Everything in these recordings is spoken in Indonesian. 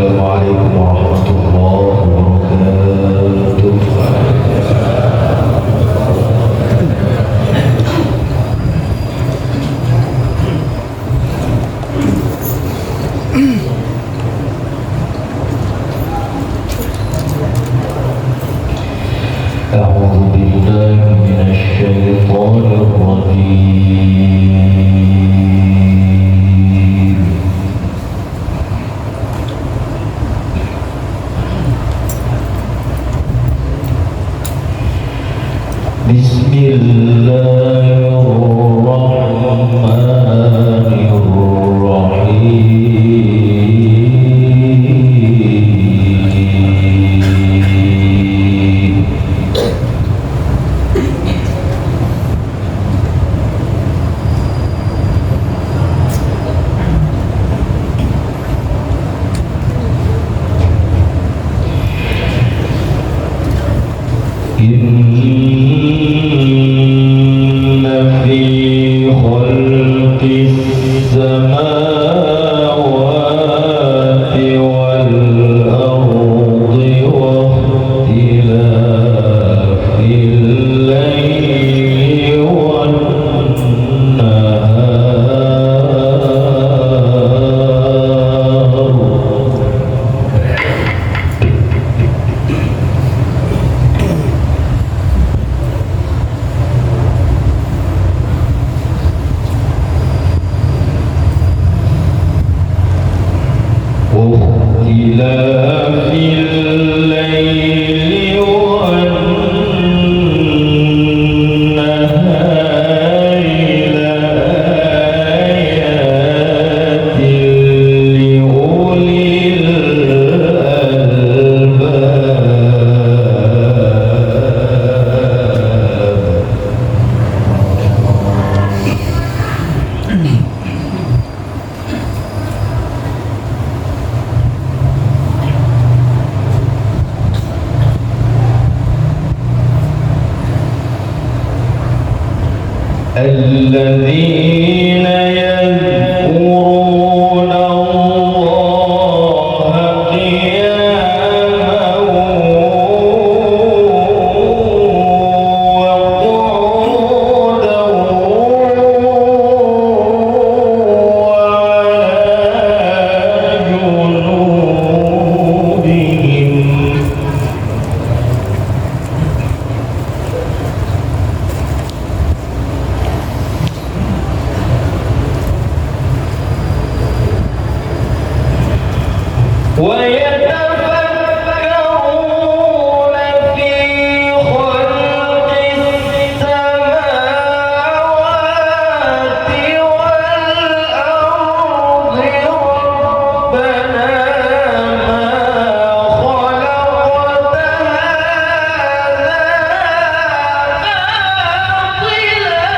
Assalamualaikum warahmatullahi wabarakatuh. A'udzu billahi minasyaitonir rajim. Bismillahirrahmanirrahim. إن في خلق السماوات والأرض واختلاف الليل واختلاف الليل والنهار لآيات لأولي الذين يذكرون الله قياما وقعودا وعلى جنوبهم ويتفكرون في خلق السماوات والأرض ربنا ما خلقت هذا باطلا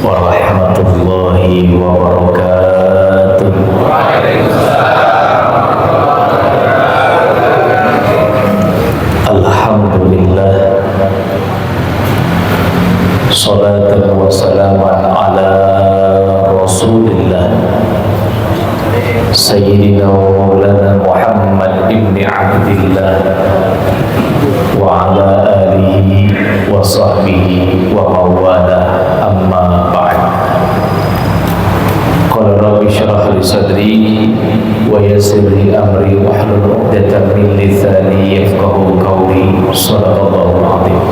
warahmatullahi wabarakatuh. Waalaikumsalam. Rasulillah Sayyidina wa Maulana Muhammad ibn Abdillah wa ala alihi wa sahbihi wa mawala, amma ba'd. Qala rabbi syrah li sadri wa yassir li amri wahlul 'uqdatam min lisani yafqahu qawli. Shadaqallahul 'azim.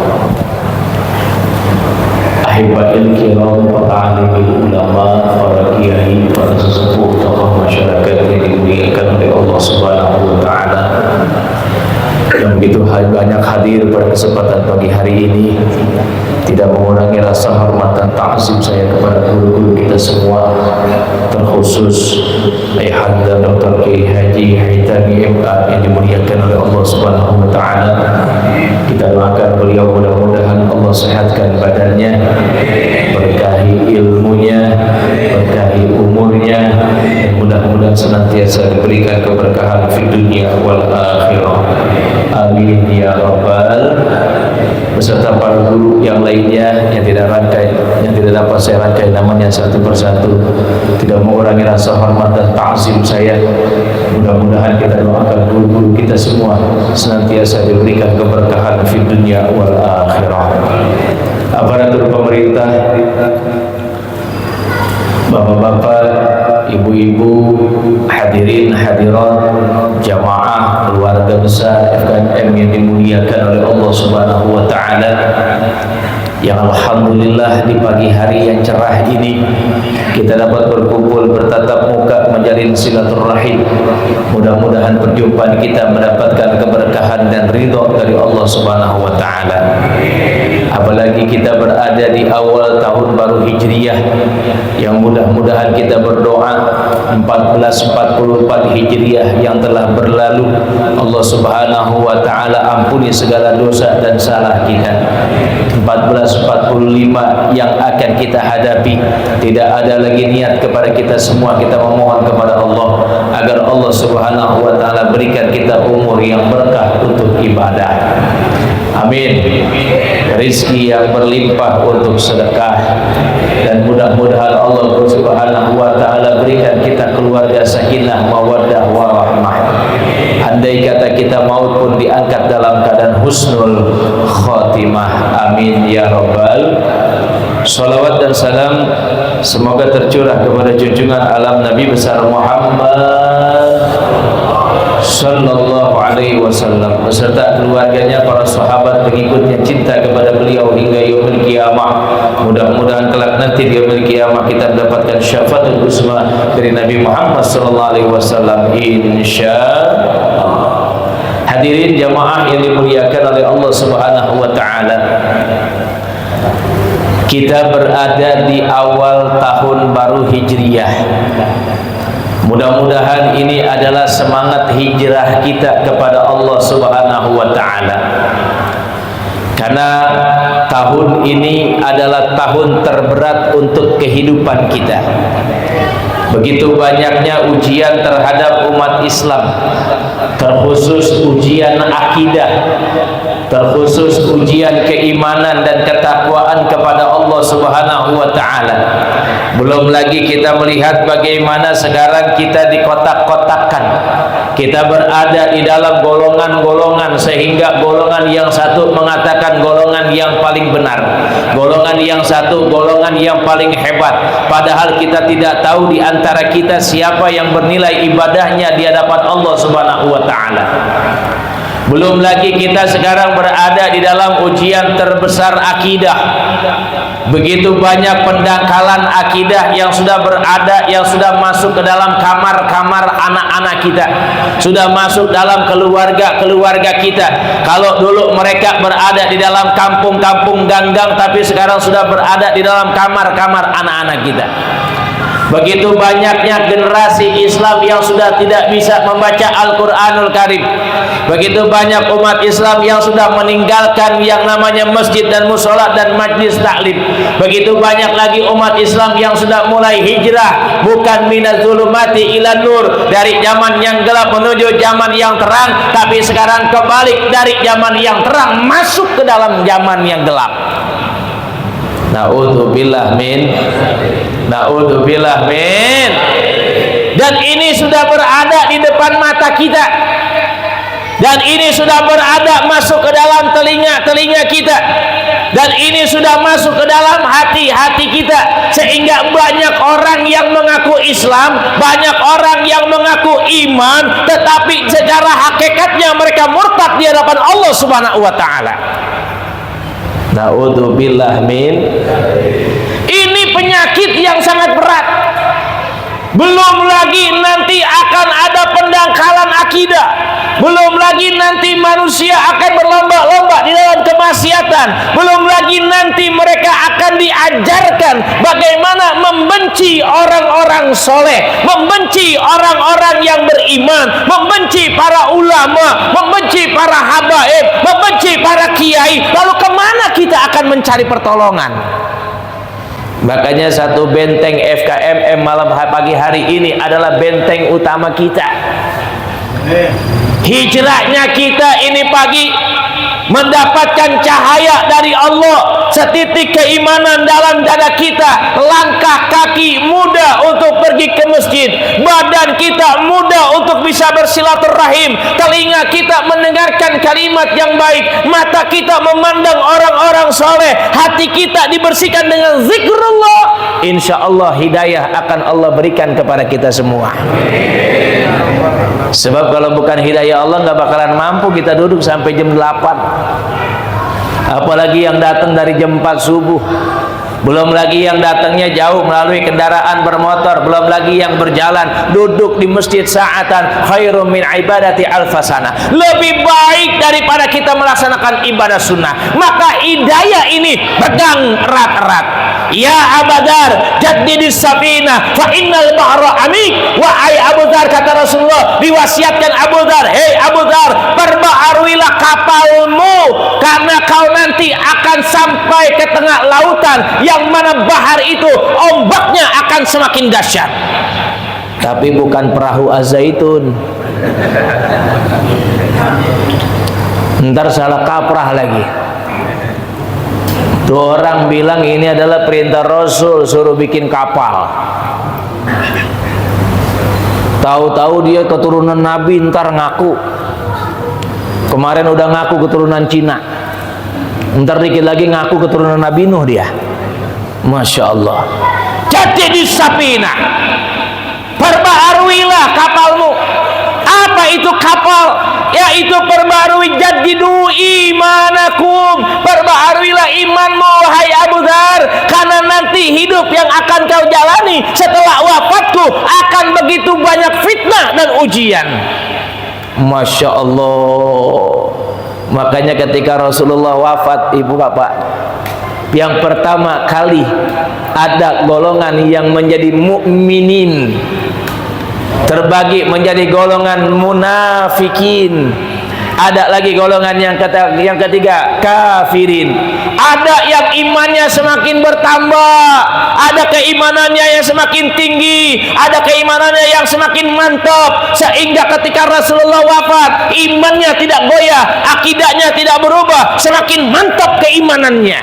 Ahibatil kiram, para alim ulama, para kiai, para sesepuh, tokoh masyarakat yang dimuliakan oleh Allah Subhanahu wa taala, yang begitu banyak hadir pada kesempatan pagi hari ini, tidak mengurangi rasa hormat dan ta'zim saya kepada guru-guru kita semua, terkhusus Ayahanda Dr. Kiai Haji Haitami MA yang dimuliakan oleh Allah Subhanahu wa taala. Kita doakan beliau, mudah-mudahan Allah sehatkan badannya, berkahi ilmunya, berkahi umurnya, dan mudah-mudahan senantiasa diberikan keberkahan di dunia wal akhirah. Amin ya rabbal. Beserta para guru yang lainnya yang tidak dapat saya rangkai namanya satu persatu, tidak mengurangi rasa hormat dan ta'zim saya. Mudah-mudahan kita doakan guru-guru kita semua senantiasa diberikan keberkahan di dunia wal akhirah. Aparatur pemerintah, bapak-bapak, ibu-ibu, hadirin hadirat, jamaah keluarga besar FKM yang dimuliakan oleh Allah Subhanahu wa taala, yang alhamdulillah di pagi hari yang cerah ini kita dapat berkumpul bertatap muka menjalin silaturahim. Mudah-mudahan perjumpaan kita mendapatkan keberkahan dan ridha dari Allah Subhanahu wa taala. Apalagi kita berada di awal tahun baru Hijriyah, yang mudah-mudahan kita berdoa 1444 Hijriyah yang telah berlalu, Allah Subhanahu wa taala ampuni segala dosa dan salah kita. 1445 yang akan kita hadapi, tidak ada lagi niat kepada kita semua, kita memohon kepada Allah agar Allah Subhanahu wa taala berikan kita umur yang berkah untuk ibadah. Amin. Rizki yang berlimpah untuk sedekah, dan mudah-mudahan Allah Subhanahu wa taala berikan kita keluarga sakinah, mawaddah, warahmah. Andai kata kita maut pun diangkat dalam keadaan husnul khotimah. Amin ya rabbal. Salawat dan salam semoga tercurah kepada junjungan alam Nabi besar Muhammad sallallahu alaihi wasallam beserta keluarganya, para sahabat, pengikutnya, cinta kepada beliau hingga yaumil qiyamah. Mudah-mudahan kelak nanti di yaumil qiyamah kita mendapatkan syafaatul uzma dari Nabi Muhammad sallallahu alaihi wasallam insyaallah. Hadirin jamaah yang dimuliakan oleh Allah Subhanahu wa taala, kita berada di awal tahun baru Hijriyah. Mudah-mudahan ini adalah semangat hijrah kita kepada Allah Subhanahu wa taala. Karena tahun ini adalah tahun terberat untuk kehidupan kita. Begitu banyaknya ujian terhadap umat Islam, terkhusus ujian akidah, terkhusus ujian keimanan dan ketakwaan kepada Allah Subhanahu wa taala. Belum lagi kita melihat bagaimana sekarang kita dikotak-kotakkan. Kita berada di dalam golongan-golongan, sehingga golongan yang satu mengatakan golongan yang paling benar, golongan yang satu golongan yang paling hebat, padahal kita tidak tahu di antara kita siapa yang bernilai ibadahnya di hadapan Allah Subhanahu wa taala. Belum lagi kita sekarang berada di dalam ujian terbesar akidah. Begitu banyak pendangkalan akidah yang sudah berada, yang sudah masuk ke dalam kamar-kamar anak-anak kita, sudah masuk dalam keluarga-keluarga kita. Kalau dulu mereka berada di dalam kampung-kampung ganggang, tapi sekarang sudah berada di dalam kamar-kamar anak-anak kita. Begitu banyaknya generasi Islam yang sudah tidak bisa membaca Al-Quranul Karim. Begitu banyak umat Islam yang sudah meninggalkan yang namanya masjid dan musola dan majlis taklim. Begitu banyak lagi umat Islam yang sudah mulai hijrah, bukan minaz zulumati ilan nur, dari zaman yang gelap menuju zaman yang terang, tapi sekarang kebalik, dari zaman yang terang masuk ke dalam zaman yang gelap. Na'udzubillah min Naudzubillah min. Dan ini sudah berada di depan mata kita, dan ini sudah berada masuk ke dalam telinga kita, dan ini sudah masuk ke dalam hati-hati kita, sehingga banyak orang yang mengaku Islam, banyak orang yang mengaku iman, tetapi secara hakikatnya mereka murtad di hadapan Allah Subhanahu wa taala. Naudzubillah min. Ini penyakit yang sangat berat. Belum lagi nanti akan ada pendangkalan akidah. Belum lagi nanti manusia akan berlomba-lomba di dalam kemaksiatan. Belum lagi nanti mereka akan diajarkan bagaimana membenci orang-orang soleh, membenci orang-orang yang beriman, membenci para ulama, membenci para habaib, membenci para kiai. Lalu kemana kita akan mencari pertolongan? Makanya satu benteng FKMM malam pagi hari ini adalah benteng utama kita. Hijrahnya kita ini pagi mendapatkan cahaya dari Allah, setitik keimanan dalam dada kita, langkah kaki mudah untuk pergi ke masjid, badan kita mudah untuk bisa bersilaturahim, telinga kita mendengarkan kalimat yang baik, mata kita memandang orang-orang soleh, hati kita dibersihkan dengan zikrullah. Insya Allah hidayah akan Allah berikan kepada kita semua. Sebab kalau bukan hidayah Allah nggak bakalan mampu kita duduk sampai jam 8. Apalagi yang datang dari jam 4 subuh. Belum lagi yang datangnya jauh melalui kendaraan bermotor, belum lagi yang berjalan, duduk di masjid sa'atan khairum min ibadati alfasana. Lebih baik daripada kita melaksanakan ibadah sunnah. Maka hidayah ini pegang erat-erat. Ya Abadar, jaddidis safina fa innal bahra amik. Wahai Abu Dzar, kata Rasulullah, diwasiatkan Abu Dzar, hei Abu Dzar, perbaharuilah kapalmu karena kau nanti akan sampai ke tengah lautan yang mana bahar itu ombaknya akan semakin dahsyat. Tapi bukan perahu Az-Zaitun. Ntar salah kaprah lagi. Tuh orang bilang ini adalah perintah Rasul suruh bikin kapal. Tahu-tahu dia keturunan Nabi, ntar ngaku. Kemarin udah ngaku keturunan Cina. Ntar dikit lagi ngaku keturunan Nabi Nuh dia. Masya Allah. Jadi di sapina, perbaharuilah kapalmu. Apa itu kapal? Yaitu perbarui jadidu imanakum, perbaharuilah imanmu wahai Abu Dzar, karena nanti hidup yang akan kau jalani setelah wafatku akan begitu banyak fitnah dan ujian. Masya Allah. Makanya ketika Rasulullah wafat, ibu bapak, yang pertama kali ada golongan yang menjadi mukminin terbagi menjadi golongan munafikin, ada lagi golongan yang ketiga kafirin. Ada yang imannya semakin bertambah, ada keimanannya yang semakin tinggi, ada keimanannya yang semakin mantap, sehingga ketika Rasulullah wafat imannya tidak goyah, akidahnya tidak berubah, semakin mantap keimanannya.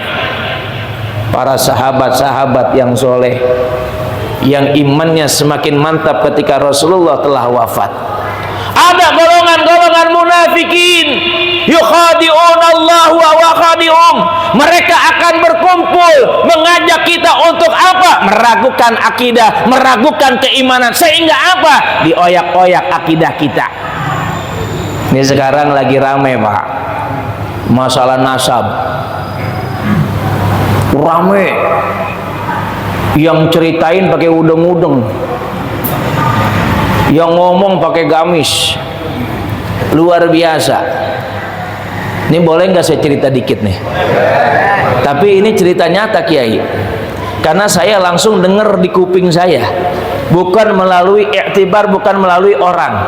Para sahabat-sahabat yang soleh yang imannya semakin mantap ketika Rasulullah telah wafat. Ada golongan-golongan munafikin, yukhadi'un Allah wa khadi'um. Mereka akan berkumpul mengajak kita untuk apa? Meragukan akidah, meragukan keimanan, sehingga apa? Dioyak-oyak akidah kita. Ini sekarang lagi rame Pak, masalah nasab. Rame yang ceritain pakai udeng-udeng, yang ngomong pakai gamis, luar biasa. Ini boleh nggak saya cerita dikit nih? Tapi ini cerita nyata Kiai, karena saya langsung dengar di kuping saya, bukan melalui iktibar, bukan melalui orang.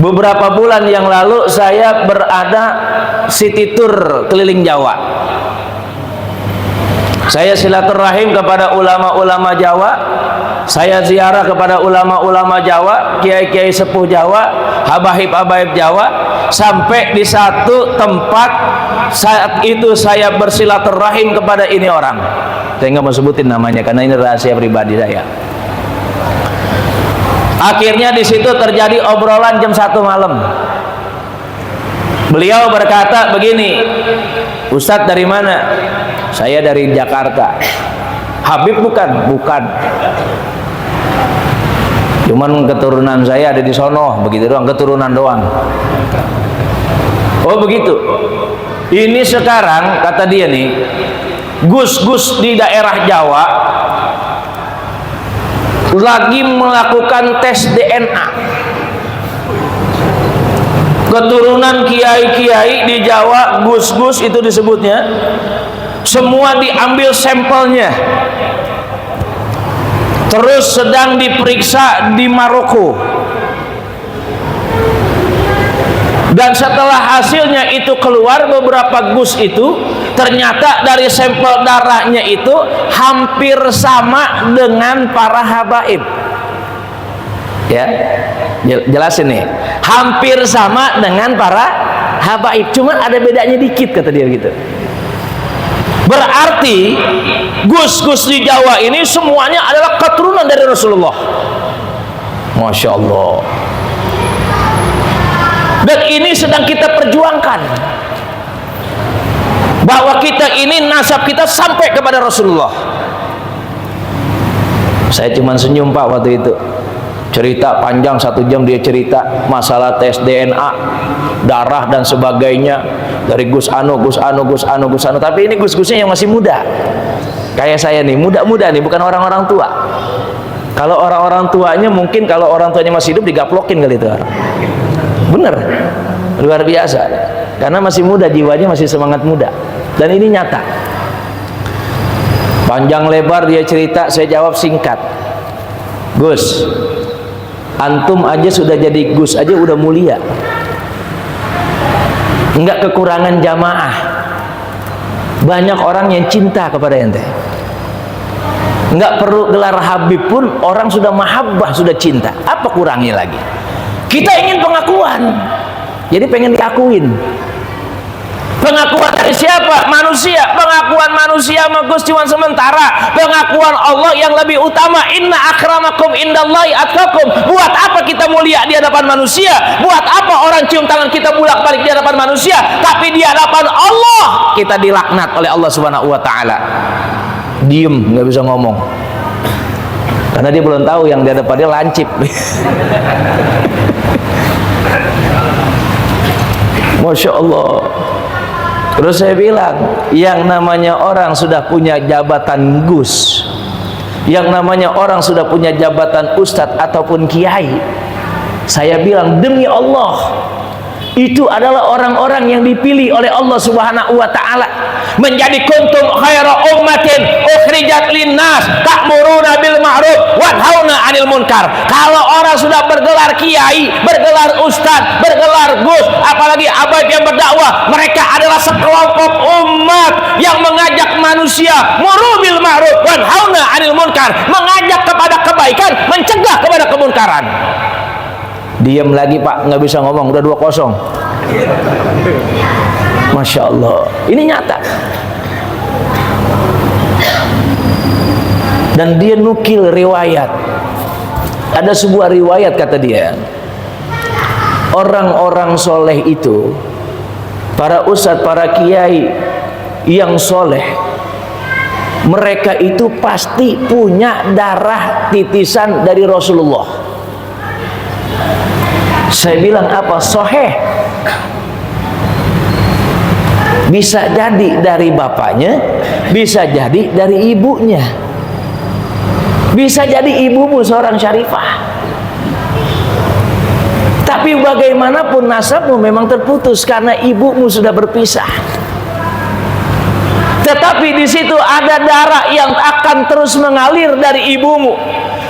Beberapa bulan yang lalu saya berada city tour keliling Jawa. Saya silaturahim kepada ulama-ulama Jawa, Saya ziarah kepada ulama-ulama Jawa, kiai-kiai sepuh Jawa, habaib-habaib Jawa, sampai di satu tempat saat itu saya bersilaturahim kepada ini orang. Saya nggak mau sebutin namanya karena ini rahasia pribadi saya. Akhirnya di situ terjadi obrolan jam 1 malam. Beliau berkata begini, Ustadz dari mana? Saya dari Jakarta. Habib bukan? Bukan. Cuman keturunan saya ada di sono, begitu doang, keturunan doang. Oh begitu. Ini sekarang kata dia nih, gus-gus di daerah Jawa lagi melakukan tes DNA. Keturunan kiai-kiai di Jawa, gus-gus itu disebutnya, semua diambil sampelnya. Terus sedang diperiksa di Maroko. Dan setelah hasilnya itu keluar, beberapa gus itu ternyata dari sampel darahnya itu hampir sama dengan para habaib. Ya, jelasin nih, hampir sama dengan para habaib, cuman ada bedanya dikit kata dia gitu. Berarti gus-gus di Jawa ini semuanya adalah keturunan dari Rasulullah. Masya Allah. Dan ini sedang kita perjuangkan, bahwa kita ini nasab kita sampai kepada Rasulullah. Saya cuma senyum Pak waktu itu. Cerita panjang 1 jam dia cerita masalah tes DNA, darah dan sebagainya dari Gus Anu. Tapi ini gus-gusnya yang masih muda. Kayak saya nih, muda-muda nih, bukan orang-orang tua. Kalau orang-orang tuanya mungkin kalau orang tuanya masih hidup digaplokin kali itu orang. Bener, luar biasa. Karena masih muda, jiwanya masih semangat muda. Dan ini nyata. Panjang lebar dia cerita, saya jawab singkat. Gus, antum aja sudah jadi gus aja udah mulia, enggak kekurangan jamaah. Banyak orang yang cinta kepada ente, enggak perlu gelar habib pun orang sudah mahabbah, sudah cinta. Apa kurangnya lagi? Kita ingin pengakuan, jadi pengen diakuin. Pengakuan dari siapa? Manusia. Pengakuan manusia mah Gus cuma sementara. Pengakuan Allah yang lebih utama. Inna akramakum indallahi atqakum. Buat apa kita mulia di hadapan manusia? Buat apa orang cium tangan kita bolak-balik di hadapan manusia? Tapi di hadapan Allah kita dilaknat oleh Allah Subhanahu wa taala. Diem, nggak bisa ngomong. Karena dia belum tahu yang di hadapan dia lancip. Masya Allah. Terus saya bilang, yang namanya orang sudah punya jabatan gus, yang namanya orang sudah punya jabatan ustadz ataupun kiai, saya bilang demi Allah, itu adalah orang-orang yang dipilih oleh Allah Subhanahu wa taala menjadi kuntum khaira ummatin ukhrijat linnas ta'muruna bil ma'ruf wa tanhauna 'anil munkar. Kalau orang sudah bergelar kiai, bergelar ustaz, bergelar gus, apalagi abad yang berdakwah, mereka adalah sekelompok umat yang mengajak manusia muru bil ma'ruf wa tanhauna 'anil munkar, mengajak kepada kebaikan, mencegah kepada kemunkaran. Diam lagi Pak, nggak bisa ngomong, udah 2-0. Masya Allah, ini nyata. Dan dia nukil riwayat. Ada sebuah riwayat kata dia, orang-orang soleh itu, para ustadz, para kiai yang soleh, mereka itu pasti punya darah titisan dari Rasulullah. Saya bilang apa? Soheh. Bisa jadi dari bapaknya, bisa jadi dari ibunya, bisa jadi ibumu seorang syarifah. Tapi bagaimanapun nasabmu memang terputus karena ibumu sudah berpisah. tetapi di situ ada darah yang akan terus mengalir dari ibumu,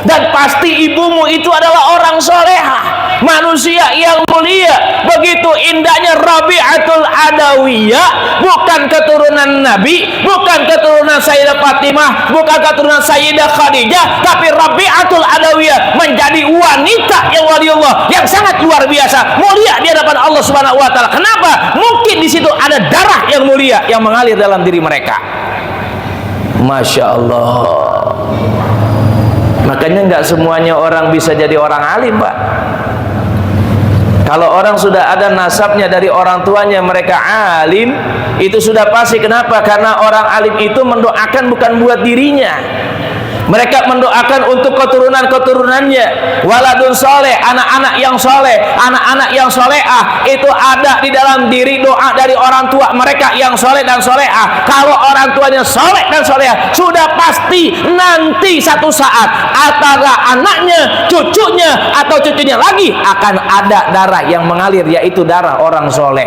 dan pasti ibumu itu adalah orang solehah, manusia yang mulia. Begitu indahnya Rabi'atul Adawiyah, bukan keturunan Nabi, bukan keturunan Sayyidah Fatimah, bukan keturunan Sayyidah Khadijah, tapi Rabi'atul Adawiyah menjadi wanita yang waliullah, yang sangat luar biasa, mulia di hadapan Allah Subhanahu wa taala. Kenapa? Mungkin di situ ada darah yang mulia yang mengalir dalam diri mereka. Masya Allah. Makanya nggak semuanya orang bisa jadi orang alim, Pak. Kalau orang sudah ada nasabnya dari orang tuanya mereka alim, itu sudah pasti. Kenapa? Karena orang alim itu mendoakan bukan buat dirinya, mereka mendoakan untuk keturunan-keturunannya. Waladun soleh, anak-anak yang soleh, anak-anak yang solehah, itu ada di dalam diri doa dari orang tua mereka yang soleh dan solehah. Kalau orang tuanya soleh dan solehah, sudah pasti nanti satu saat antara anaknya, cucunya, atau cucunya lagi akan ada darah yang mengalir, yaitu darah orang soleh.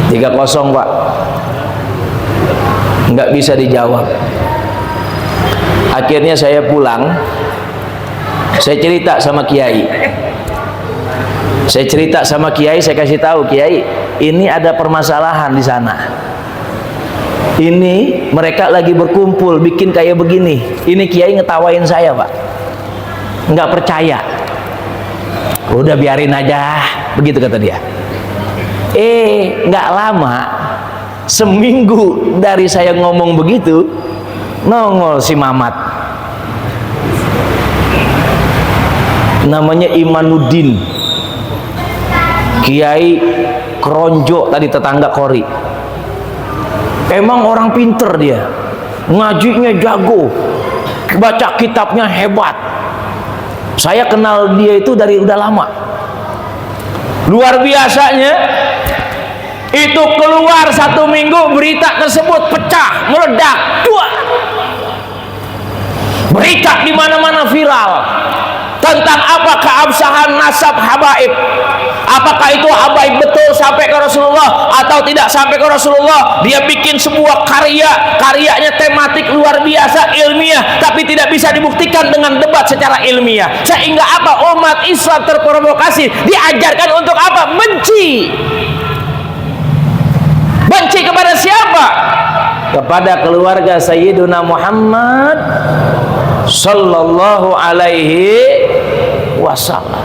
Tiga kosong, Pak. Nggak bisa dijawab. Akhirnya saya pulang, saya cerita sama kiai, saya kasih tahu, Kiai, ini ada permasalahan di sana, ini mereka lagi berkumpul bikin kayak begini. Ini kiai ngetawain saya, Pak, nggak percaya. Udah biarin aja, begitu kata dia. Nggak lama, seminggu dari saya ngomong begitu, nongol si Mamat, namanya Imanuddin, Kiai Keronjo tadi, tetangga Kori. Emang orang pinter dia, ngajinya jago, baca kitabnya hebat. Saya kenal dia itu dari udah lama. Luar biasanya, itu keluar satu minggu berita tersebut pecah, meledak, berita di mana-mana viral tentang apa keabsahan nasab habaib. Apakah itu habaib betul sampai ke Rasulullah atau tidak sampai ke Rasulullah? Dia bikin sebuah karyanya tematik luar biasa, ilmiah, tapi tidak bisa dibuktikan dengan debat secara ilmiah. Sehingga apa? Umat Islam terprovokasi, diajarkan untuk apa? Benci. Benci kepada siapa? Kepada keluarga Sayyiduna Muhammad sallallahu alaihi wasallam.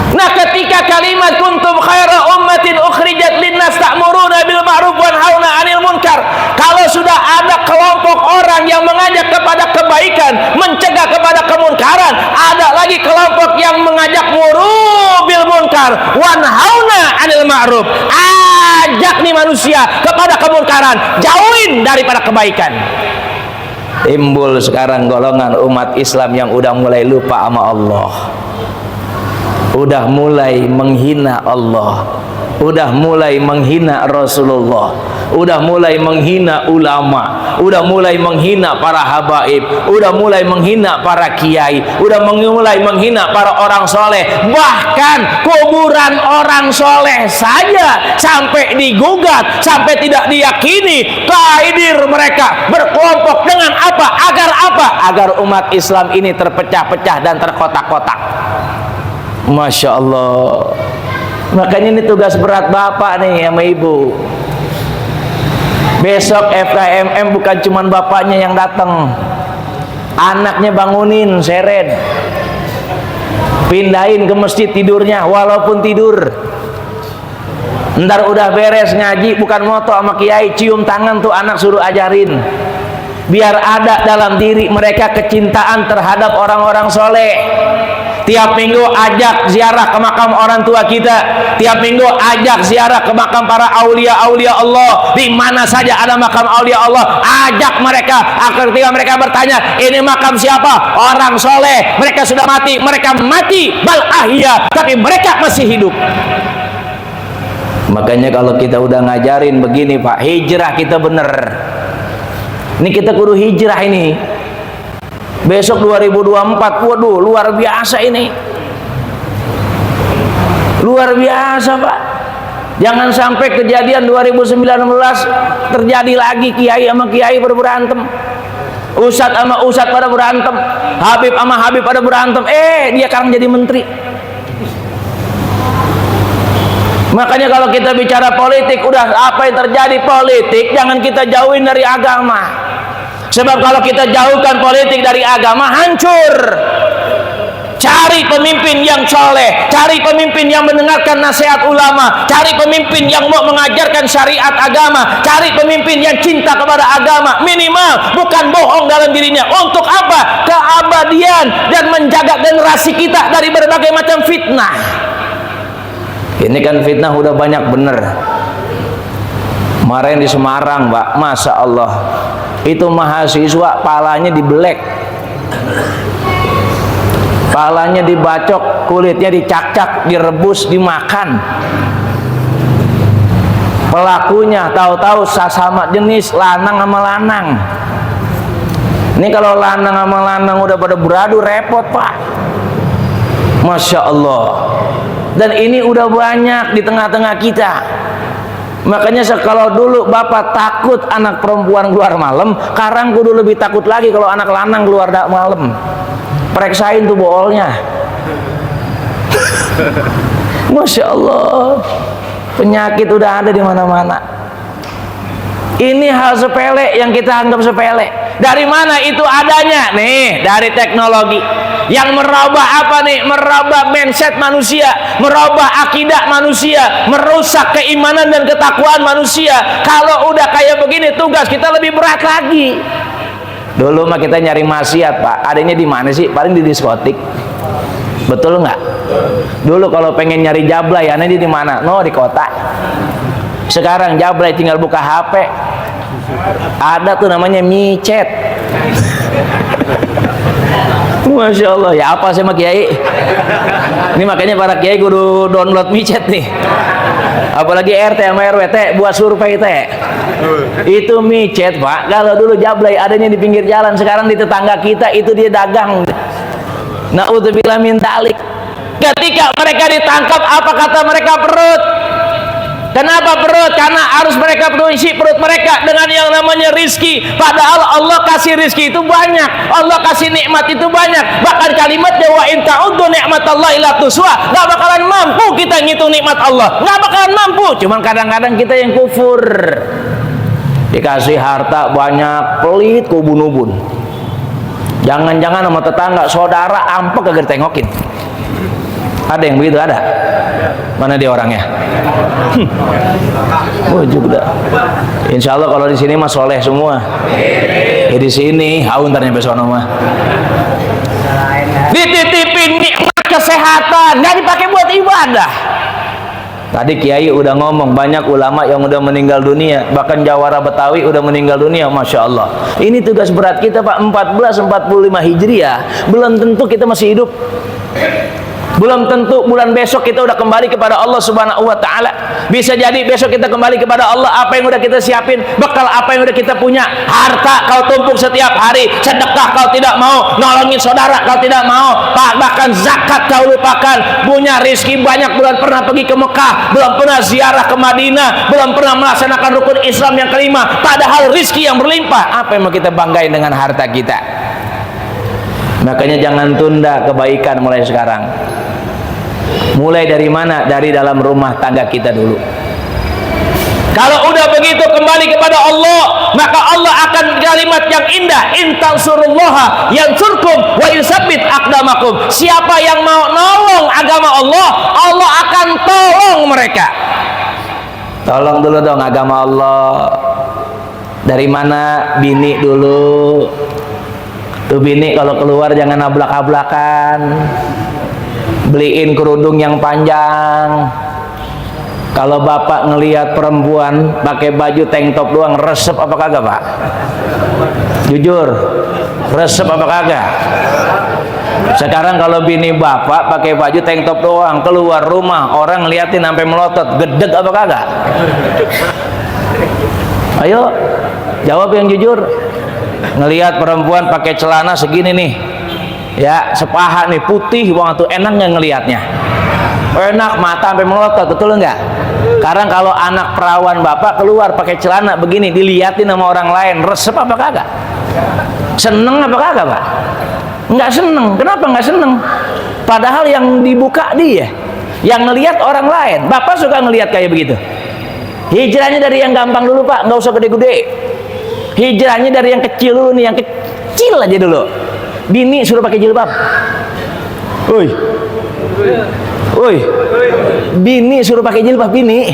Nah, ketika kalimat kuntum khaira ummatin ukhrijat linnas ta'muruna bil ma'ruf wa tanhauna 'anil munkar, kalau sudah ada kelompok orang yang mengajak kepada kebaikan, mencegah kepada kemunkaran, ada lagi kelompok yang mengajak muru bil munkar wa tanhauna 'anil ma'ruf, ajak nih manusia kepada kemunkaran, jauhin daripada kebaikan. Timbul sekarang golongan umat Islam yang udah mulai lupa sama Allah, udah mulai menghina Allah, udah mulai menghina Rasulullah, udah mulai menghina ulama, udah mulai menghina para habaib, udah mulai menghina para kiai, udah mulai menghina para orang soleh. Bahkan kuburan orang soleh saja sampai digugat, sampai tidak diyakini. Kaidir mereka berkelompok dengan apa? Agar apa? Agar umat Islam ini terpecah-pecah dan terkotak-kotak. Masya Allah. Makanya ini tugas berat bapak nih sama ibu. Besok FKMM bukan cuman bapaknya yang datang, anaknya bangunin, seret, pindahin ke masjid tidurnya, walaupun tidur. Ntar udah beres ngaji, bukan moto sama kiai, cium tangan tuh anak, suruh ajarin, biar ada dalam diri mereka kecintaan terhadap orang-orang soleh. Tiap minggu ajak ziarah ke makam orang tua kita, tiap minggu ajak ziarah ke makam para aulia-aulia Allah. Di mana saja ada makam aulia Allah, ajak mereka. Ketika mereka bertanya, ini makam siapa? Orang soleh. Mereka sudah mati, mereka mati bal ahya, tapi mereka masih hidup. Makanya kalau kita udah ngajarin begini, Pak, hijrah kita bener. Ini kita kudu hijrah ini. Besok 2024, waduh, luar biasa ini. Luar biasa, Pak. Jangan sampai kejadian 2019 terjadi lagi, kiai sama kiai pada berantem, ustadz sama ustadz pada berantem, habib sama habib pada berantem, dia sekarang jadi menteri. Makanya kalau kita bicara politik, udah apa yang terjadi politik jangan kita jauhin dari agama. Sebab kalau kita jauhkan politik dari agama, hancur. Cari pemimpin yang soleh, cari pemimpin yang mendengarkan nasihat ulama, cari pemimpin yang mau mengajarkan syariat agama, cari pemimpin yang cinta kepada agama, minimal bukan bohong dalam dirinya. Untuk apa? Keabadian dan menjaga generasi kita dari berbagai macam fitnah. Ini kan fitnah udah banyak bener. Kemarin di Semarang, Pak, Masya Allah, itu mahasiswa palanya dibelek, palanya dibacok, kulitnya dicak-cak, direbus, dimakan. Pelakunya tahu-tahu sesama jenis, lanang sama lanang. Ini kalau lanang sama lanang udah pada beradu, repot, Pak. Masya Allah. Dan ini udah banyak di tengah-tengah kita. Makanya kalau dulu bapak takut anak perempuan keluar malam, sekarang kudu lebih takut lagi kalau anak lanang keluar malam. Periksain tuh boolnya. Masya Allah, penyakit udah ada di mana-mana. Ini hal sepele yang kita anggap sepele. Dari mana itu adanya? Nih, dari teknologi yang merubah apa nih? Merubah mindset manusia, merubah akidah manusia, merusak keimanan dan ketakwaan manusia. Kalau udah kayak begini, tugas kita lebih berat lagi. Dulu mah kita nyari maksiat, Pak. Adanya di mana sih? Paling di diskotik. Betul nggak? Dulu kalau pengen nyari jablay, anehnya di mana? No, di kota. Sekarang jablay tinggal buka HP. Ada tuh namanya micet. Masya Allah, ya apa sih sama kiai? Ini makanya para kiai kudu download micet nih. Apalagi RT sama RW buat survei teh. Itu micet, Pak. Kalau dulu jablay adanya di pinggir jalan, sekarang di tetangga kita itu dia dagang. Naudzubillah min dzalik. Ketika mereka ditangkap, apa kata mereka? Perut. Kenapa perut? Karena harus mereka isi perut mereka dengan yang namanya rizki. Padahal Allah kasih rizki itu banyak, Allah kasih nikmat itu banyak. Bahkan kalimatnya wa in ta'uddu ni'matallahi la tuswa. Gak bakalan mampu kita ngitung nikmat Allah, gak bakalan mampu. Cuman kadang-kadang kita yang kufur. Dikasih harta banyak, pelit, kubun-ubun. Jangan-jangan sama tetangga, saudara, ampek kagak ditengokin. Ada yang begitu? Ada? Mana dia orangnya? Oh juga. Insya Allah kalau di sini mah soleh semua. Ya di sini, ntar nyampe sono mah. Dititipin nikmat kesehatan, nggak dipakai buat ibadah. Tadi Kiai udah ngomong banyak ulama yang udah meninggal dunia, bahkan Jawara Betawi udah meninggal dunia, Masya Allah. Ini tugas berat kita, Pak. 1445 Hijriah, belum tentu kita masih hidup. Belum tentu bulan besok kita udah kembali kepada Allah Subhanahu wa Ta'ala. Bisa jadi besok kita kembali kepada Allah. Apa yang udah kita siapin, bekal apa yang udah kita punya, harta kau tumpuk setiap hari, sedekah kau tidak mau, nolongin saudara kau tidak mau, bahkan zakat kau lupakan. Punya rizki banyak, belum pernah pergi ke Mekah, belum pernah ziarah ke Madinah, belum pernah melaksanakan rukun Islam yang kelima, padahal rizki yang berlimpah. Apa yang mau kita banggain dengan harta kita? Makanya jangan tunda kebaikan mulai sekarang. Mulai dari mana? Dari dalam rumah tangga kita dulu. Kalau udah begitu kembali kepada Allah, maka Allah akan kalimat yang indah, in tansurullaha yansurkum wa yusabbit aqdamakum. Siapa yang mau nolong agama Allah, Allah akan tolong mereka. Tolong dulu dong agama Allah. Dari mana? Bini dulu. Tuh bini kalau keluar jangan ablak-ablakan. Beliin kerudung yang panjang. Kalau bapak ngelihat perempuan pakai baju tank top doang, resep apa kagak, Pak? Jujur, resep apa kagak? Sekarang kalau bini bapak pakai baju tank top doang, keluar rumah orang ngeliatin sampai melotot, gedeg apa kagak? Ayo, jawab yang jujur. Ngelihat perempuan pakai celana segini nih, ya sepaha nih, putih banget tuh, enak nggak ngelihatnya? Enak, mata sampai melotot, betul enggak? Sekarang kalau anak perawan bapak keluar pakai celana begini, dilihatin sama orang lain, resep apa kagak? Seneng apa kagak, Pak? Nggak seneng. Kenapa nggak seneng? Padahal yang dibuka dia, yang ngelihat orang lain. Bapak suka ngelihat kayak begitu. Hijrahnya dari yang gampang dulu, Pak, nggak usah gede-gede. Hijrahnya dari yang kecil dulu nih, yang kecil aja dulu. Bini suruh pakai jilbab. Woi, woi, bini suruh pakai jilbab, bini.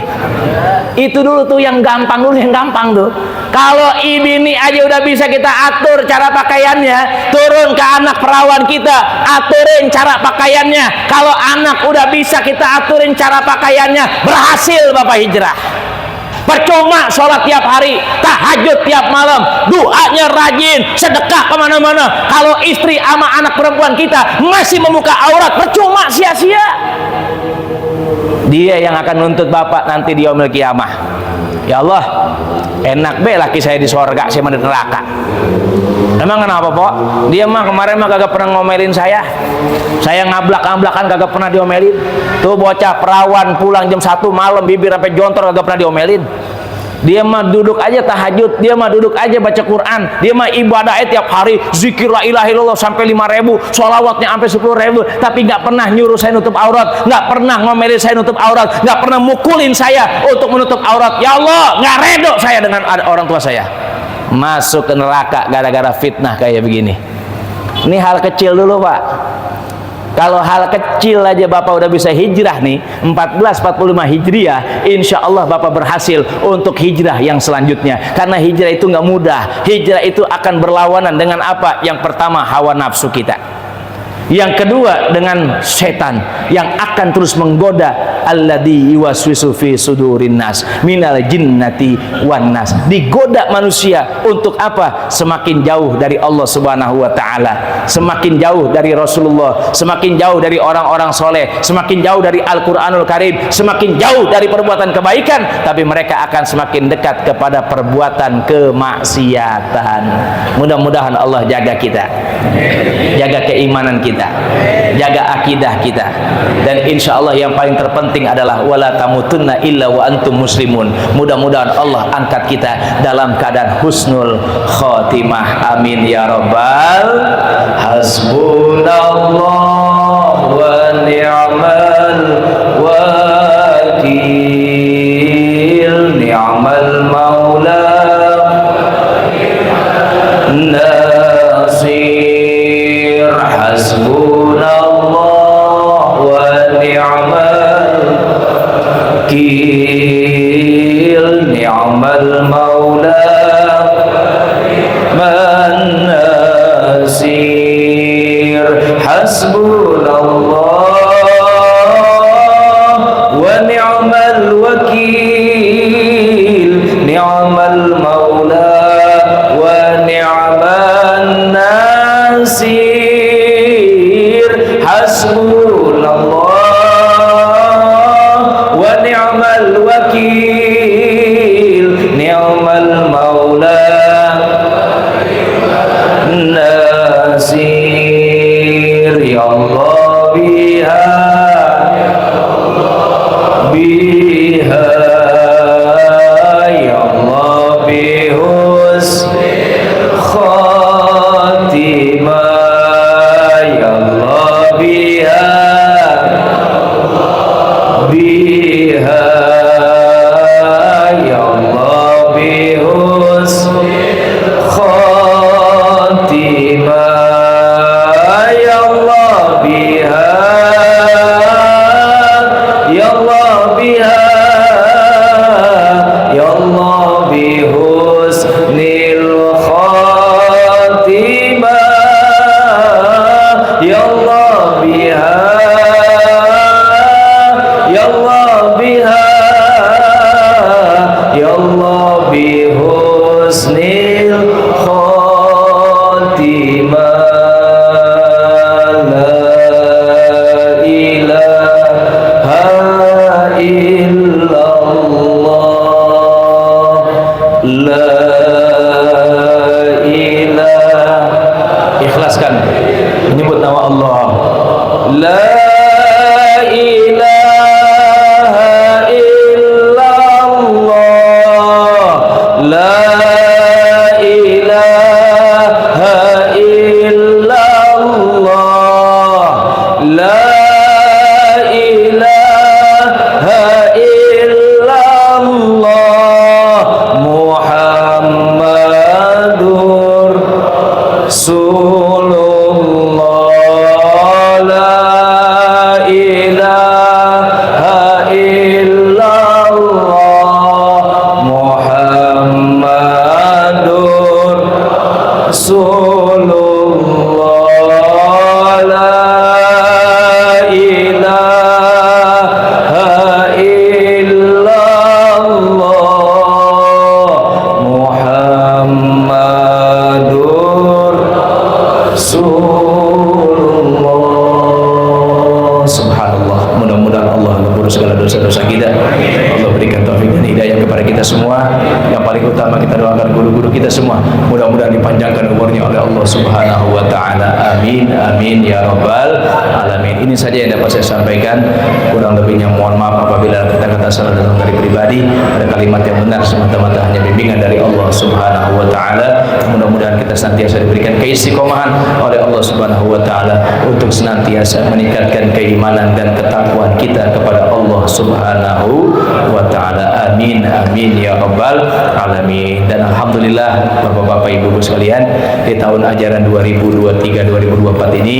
Itu dulu tuh yang gampang dulu, yang gampang tuh. Kalau bini aja udah bisa kita atur cara pakaiannya, turun ke anak perawan kita, aturin cara pakaiannya. Kalau anak udah bisa kita aturin cara pakaiannya, berhasil Bapak hijrah. Percuma sholat tiap hari, tahajud tiap malam, doanya rajin, sedekah kemana-mana. Kalau istri sama anak perempuan kita masih membuka aurat, percuma, sia-sia. Dia yang akan nuntut bapak nanti di yaumil qiyamah. Ya Allah, enak be laki saya di sorga, saya di neraka. Emang kenapa, Pok? Dia mah kemarin mah kagak pernah ngomelin saya. Saya ngablak-ngablakan kagak pernah diomelin. Tuh bocah perawan pulang jam 1 malam bibir sampai jontor kagak pernah diomelin. Dia mah duduk aja tahajud, dia mah duduk aja baca Quran, dia mah ibadahnya tiap hari, zikir la ilaha illallah sampai 5.000, sholawatnya sampai 10.000, tapi nggak pernah nyuruh saya nutup aurat, nggak pernah ngomelin saya nutup aurat, nggak pernah mukulin saya untuk menutup aurat. Ya Allah, nggak redo saya dengan orang tua saya. Masuk ke neraka gara-gara fitnah kayak begini. Ini hal kecil dulu, Pak. Kalau hal kecil aja Bapak udah bisa hijrah nih 1445 Hijriah, insya Allah Bapak berhasil untuk hijrah yang selanjutnya. Karena hijrah itu nggak mudah. Hijrah itu akan berlawanan dengan apa? Yang pertama, hawa nafsu kita. Yang kedua, dengan setan yang akan terus menggoda, alladzi yuwaswisu fi sudurin nas minal jinnati wan nas. Digoda manusia untuk apa? Semakin jauh dari Allah Subhanahu wa taala, semakin jauh dari Rasulullah, semakin jauh dari orang-orang soleh, semakin jauh dari Al-Qur'anul Karim, semakin jauh dari perbuatan kebaikan, tapi mereka akan semakin dekat kepada perbuatan kemaksiatan. Mudah-mudahan Allah jaga kita, jaga keimanan kita, jaga akidah kita, dan insya Allah yang paling terpenting adalah wala tamutunna illa wa antum muslimun. Mudah-mudahan Allah angkat kita dalam keadaan husnul khotimah. Amin ya rabbal. Hasbunallah wa ni'mal wakil, ni'mal maula nasir. Hasbunallah wa ni'mal wakil, ni'mal maula man nasir. Hasbunallah Rasulullah, la ilaha illallah, Muhammadur Rasulullah. Subhanallah. Mudah-mudahan Allah mengampuni segala dosa-dosa kita. Allah berikan taufik dan hidayah kepada kita semua. Yang paling utama kita doakan guru-guru kita semua, mudah-mudahan dipanjangkan umurnya oleh Allah Subhanahu wa taala. Amin amin ya rabbal alamin. Ini saja yang dapat saya sampaikan. Kurang lebihnya mohon maaf apabila kata-kata salah datang dari pribadi. Ada kalimat yang benar semata-mata hanya bimbingan dari Allah Subhanahu wa taala. Mudah-mudahan kita senantiasa diberikan keistiqomahan oleh Allah Subhanahu wa taala untuk senantiasa meningkatkan keimanan dan ketakwaan kita kepada Allah Subhanahu wa taala. Amin amin ya rabbal alamin. Dan alhamdulillah Bapak-bapak Ibu-ibu sekalian, di tahun ajaran 2023-2024 ini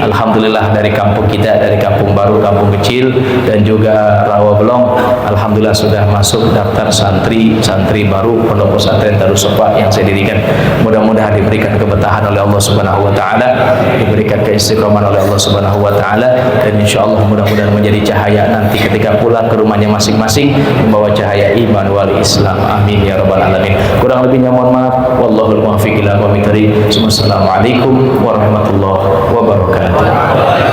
alhamdulillah dari kampung kita, dari kampung baru, kampung kecil dan juga Rawabelong, alhamdulillah sudah masuk daftar santri baru Pondok Pesantren Darus Sofa yang saya dirikan. Mudah-mudahan diberikan keberkahan oleh Allah Subhanahu wa taala, diberikan keistiqomahan oleh Allah Subhanahu wa taala, dan insyaallah mudah-mudahan menjadi cahaya nanti ketika pulang ke rumahnya masing-masing, membawa cahaya iman wal Islam. Amin ya rabbal alamin. Kurang lebihnya mohon maaf. Wallahul muwaffiq ila aqwamit thoriq. Assalamualaikum warahmatullahi wabarakatuh.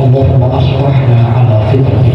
اللهم أصلحنا على فطرة